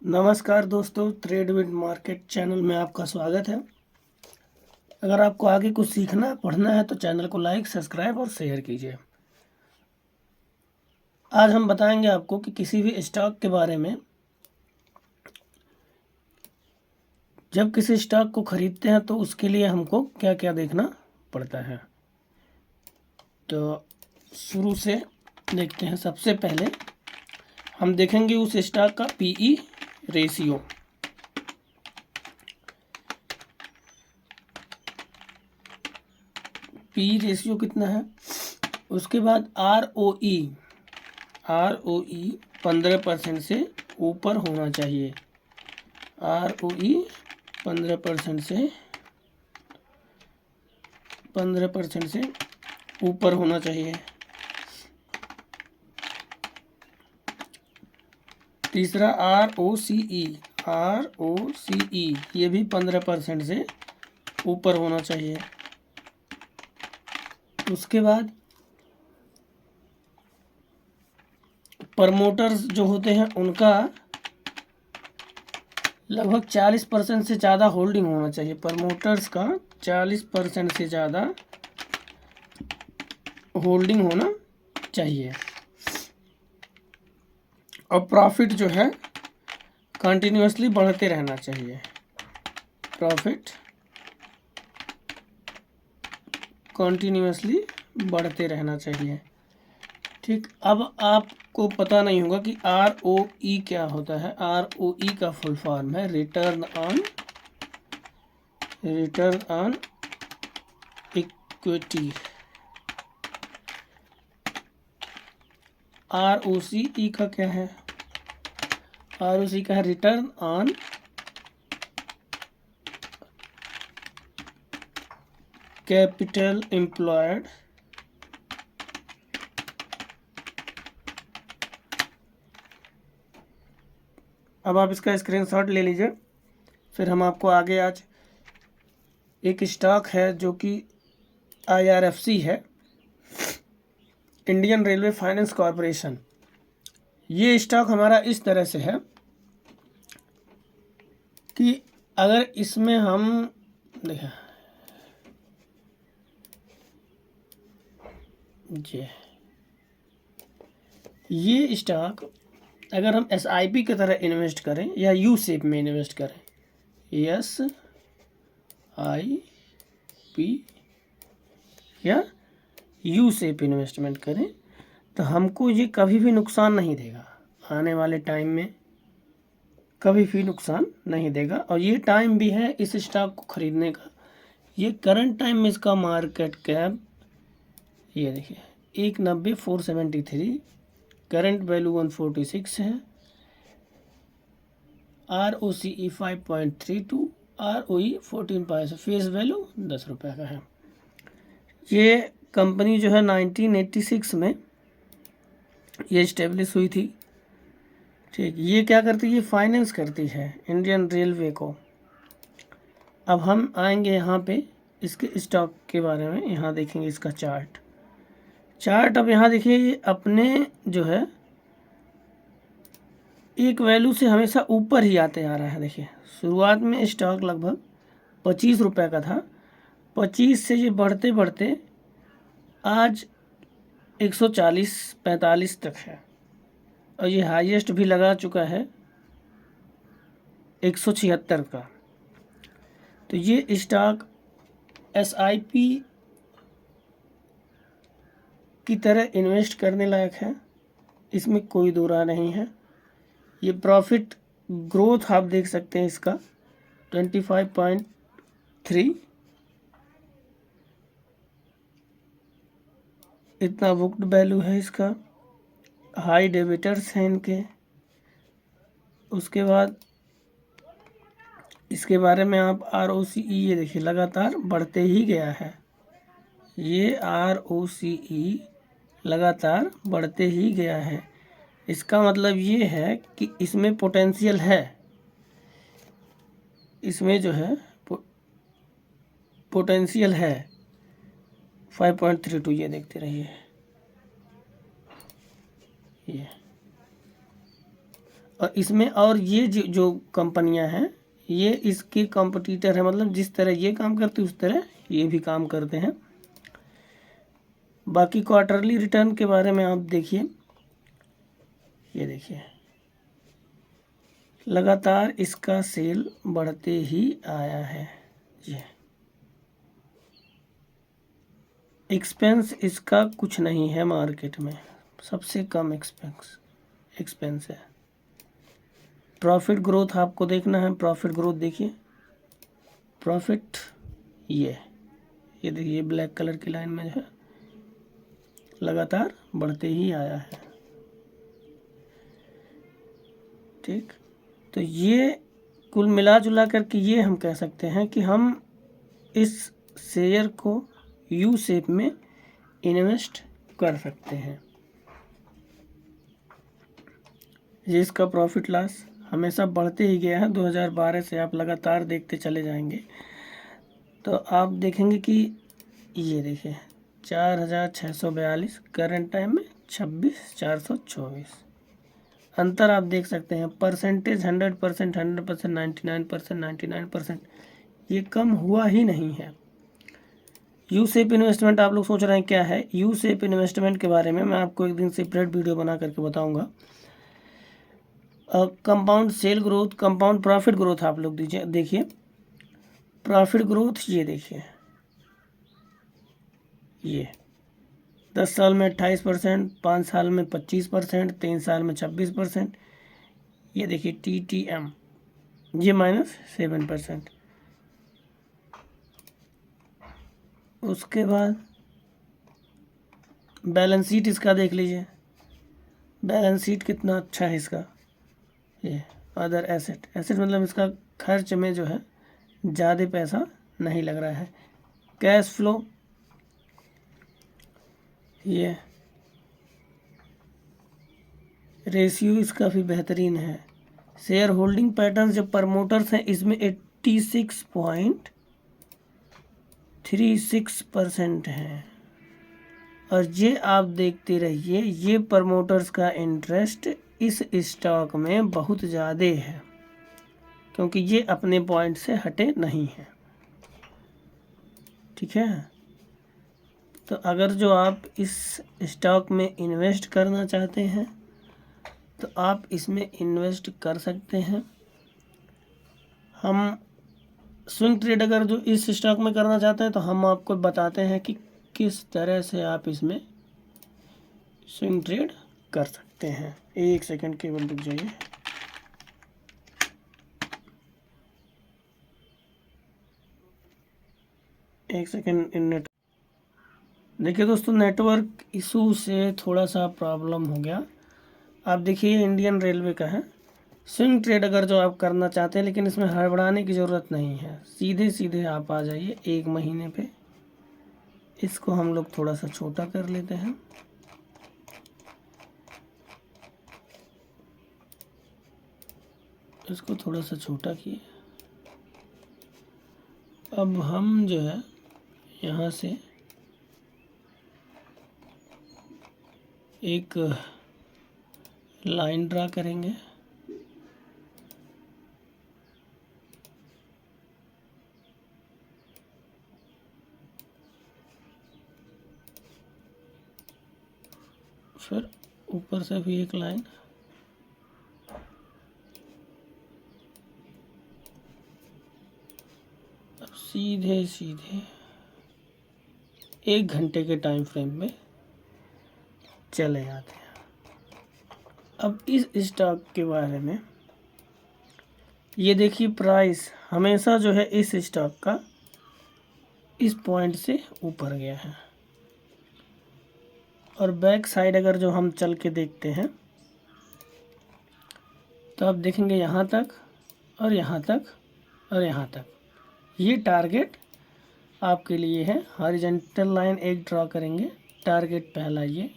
नमस्कार दोस्तों, trade with market channel में आपका स्वागत है। अगर आपको आगे कुछ सीखना पढ़ना है तो चैनल को लाइक, सब्सक्राइब और शेयर कीजिए। आज हम बताएंगे आपको कि किसी भी स्टॉक के बारे में। जब किसी स्टॉक को खरीदते हैं तो उसके लिए हमको क्या क्या देखना पड़ता है। तो शुरू से देखते हैं। सबसे पहले हम देखेंगे उस स्टॉक का पीई रेशियो। पीई रेशियो कितना है। उसके बाद आरओई 15% से ऊपर होना चाहिए। आरओई 15% से ऊपर होना चाहिए। तीसरा आरओसीई ये भी 15% से ऊपर होना चाहिए। उसके बाद प्रमोटर्स जो होते हैं उनका लगभग 40% से ज़्यादा होल्डिंग होना चाहिए। प्रमोटर्स का 40% से ज़्यादा होल्डिंग होना चाहिए। और प्रॉफिट जो है कंटिन्यूअसली बढ़ते रहना चाहिए। प्रॉफिट कंटिन्यूअसली बढ़ते रहना चाहिए। ठीक, अब आपको पता नहीं होगा कि आरओई क्या होता है। आरओई का फुल फॉर्म है रिटर्न ऑन इक्विटी। आरओसीई का क्या है। आरओसी का है रिटर्न ऑन कैपिटल एम्प्लॉयड अब आप इसका स्क्रीनशॉट ले लीजिए। फिर हम आपको आगे आज एक स्टॉक है जो कि आईआरएफसी है, इंडियन रेलवे फाइनेंस कॉरपोरेशन। ये स्टॉक हमारा इस तरह से है कि अगर इसमें हम देखें जी, ये स्टॉक अगर हम एसआईपी की तरह इन्वेस्ट करें या यू शेप में इन्वेस्ट करें, SIP या यू शेप इन्वेस्टमेंट करें तो हमको ये कभी भी नुकसान नहीं देगा। आने वाले टाइम में कभी भी नुकसान नहीं देगा। और ये टाइम भी है इस स्टॉक को खरीदने का। ये करंट टाइम में इसका मार्केट कैप ये देखिए 190,473, करंट वैल्यू 146 है। ROCE 5.32, ROE 14, फेस वैल्यू 10 रुपये का है। ये कंपनी जो है 1986 में ये इस्टेब्लिश हुई थी। ठीक, ये क्या करती है, ये फाइनेंस करती है इंडियन रेलवे को। अब हम आएंगे यहाँ पे इसके स्टॉक के बारे में, यहाँ देखेंगे इसका चार्ट। अब यहाँ देखिए ये अपने जो है एक वैल्यू से हमेशा ऊपर ही आते आ रहा है। देखिए शुरुआत में स्टॉक लगभग 25 रुपये का था। 25 से ये बढ़ते बढ़ते आज 140-45 तक है। और ये हाईएस्ट भी लगा चुका है 176 का। तो ये स्टॉक SIP की तरह इन्वेस्ट करने लायक है, इसमें कोई दो राय नहीं है। ये प्रॉफिट ग्रोथ आप देख सकते हैं इसका 25.3 इतना बुक्ड वैल्यू है इसका। हाई डेबिटर्स हैं इनके। उसके बाद इसके बारे में आप ROCE ये देखिए लगातार बढ़ते ही गया है। ये ROCE लगातार बढ़ते ही गया है। इसका मतलब ये है कि इसमें पोटेंशियल है। इसमें जो है पोटेंशियल है। 5.32 ये देखते रहिए। ये और इसमें और ये जो कंपनियां हैं ये इसके कॉम्पिटिटर है, मतलब जिस तरह ये काम करते उस तरह ये भी काम करते हैं। बाकी क्वार्टरली रिटर्न के बारे में आप देखिए, ये देखिए लगातार इसका सेल बढ़ते ही आया है। ये एक्सपेंस इसका कुछ नहीं है, मार्केट में सबसे कम एक्सपेंस है। प्रॉफिट ग्रोथ आपको देखना है, प्रॉफिट ग्रोथ देखिए, प्रॉफिट ये देखिए ब्लैक कलर की लाइन में जो है लगातार बढ़ते ही आया है। ठीक, तो ये कुल मिला जुला करके ये हम कह सकते हैं कि हम इस शेयर को यू शेप में इन्वेस्ट कर सकते हैं। ये इसका प्रॉफिट लॉस हमेशा बढ़ते ही गया है, 2012 से आप लगातार देखते चले जाएंगे तो आप देखेंगे कि ये देखिए 4642, करंट टाइम में 26,424। अंतर आप देख सकते हैं, परसेंटेज 100%, 100%, 99%, 99%, ये कम हुआ ही नहीं है। यू शेप इन्वेस्टमेंट आप लोग सोच रहे हैं क्या है, यू शेप इन्वेस्टमेंट के बारे में मैं आपको एक दिन सेपरेट वीडियो बना करके बताऊंगा। Compound sale growth, compound profit growth आप लोग दीजिए, देखिए प्रॉफिट ग्रोथ ये देखिए, ये 10 साल में 28%, 5 साल में 25%, 3 साल में 26%। ये देखिए TTM ये -7%। उसके बाद बैलेंस शीट इसका देख लीजिए, बैलेंस शीट कितना अच्छा है इसका। ये अदर एसेट मतलब इसका खर्च में जो है ज़्यादा पैसा नहीं लग रहा है। कैश फ्लो ये रेशियो इसका भी बेहतरीन है। शेयर होल्डिंग पैटर्न जो प्रमोटर्स हैं इसमें 86.36% है। और ये आप देखते रहिए, ये प्रमोटर्स का इंटरेस्ट इस स्टॉक में बहुत ज़्यादा है क्योंकि ये अपने पॉइंट से हटे नहीं है। ठीक है, तो अगर जो आप इस स्टॉक में इन्वेस्ट करना चाहते हैं तो आप इसमें इन्वेस्ट कर सकते हैं। हम स्विंग ट्रेड अगर जो इस स्टॉक में करना चाहते हैं तो हम आपको बताते हैं कि किस तरह से आप इसमें स्विंग ट्रेड कर सकते हैं। एक सेकंड केवल रुक जाइए। एक सेकंड नेट, देखिए दोस्तों नेटवर्क इशू से थोड़ा सा प्रॉब्लम हो गया। आप देखिए इंडियन रेलवे का है स्विंग ट्रेड अगर जो आप करना चाहते हैं, लेकिन इसमें हड़बड़ाने की ज़रूरत नहीं है, सीधे सीधे आप आ जाइए 1 महीने पे। इसको हम लोग थोड़ा सा छोटा कर लेते हैं। इसको थोड़ा सा छोटा किए। अब हम जो है यहाँ से एक लाइन ड्रा करेंगे। फिर ऊपर से भी एक लाइन, अब सीधे सीधे 1 घंटे के टाइम फ्रेम में चले जाते हैं। अब इस स्टॉक के बारे में ये देखिए, प्राइस हमेशा जो है इस स्टॉक का इस पॉइंट से ऊपर गया है। और बैक साइड अगर जो हम चल के देखते हैं तो आप देखेंगे यहाँ तक और यहाँ तक और यहाँ तक ये टारगेट आपके लिए है। हॉरिजॉन्टल लाइन एक ड्रॉ करेंगे, टारगेट पहला ये,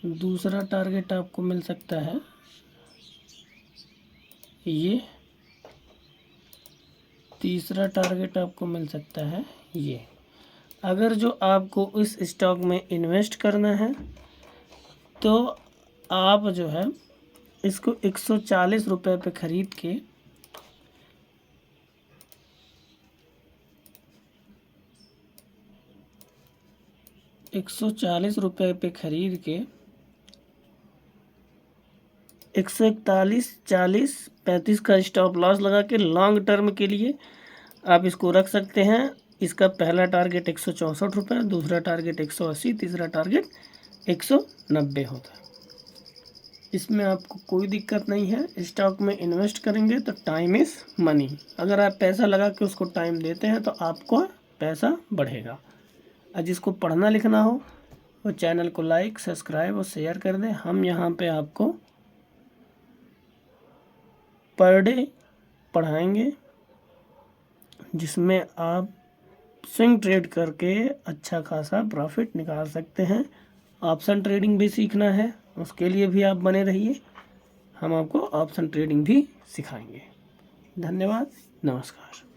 दूसरा टारगेट आपको मिल सकता है ये, तीसरा टारगेट आपको मिल सकता है ये। अगर जो आपको इस स्टॉक में इन्वेस्ट करना है तो आप जो है इसको 140 रुपये पे ख़रीद के 140 रुपये पे ख़रीद के 141.40 का स्टॉप लॉस लगा के लॉन्ग टर्म के लिए आप इसको रख सकते हैं। इसका पहला टारगेट 164 रुपये, दूसरा टारगेट 180, तीसरा टारगेट 190 होता है। इसमें आपको कोई दिक्कत नहीं है। स्टॉक में इन्वेस्ट करेंगे तो टाइम इज़ मनी। अगर आप पैसा लगा के उसको टाइम देते हैं तो आपको पैसा बढ़ेगा। और जिसको पढ़ना लिखना हो वो चैनल को लाइक, सब्सक्राइब और शेयर कर दें। हम यहाँ पे आपको पर डे पढ़ाएंगे जिसमें आप स्विंग ट्रेड करके अच्छा खासा प्रॉफिट निकाल सकते हैं। ऑप्शन ट्रेडिंग भी सीखना है, उसके लिए भी आप बने रहिए। हम आपको ऑप्शन ट्रेडिंग भी सिखाएंगे। धन्यवाद, नमस्कार।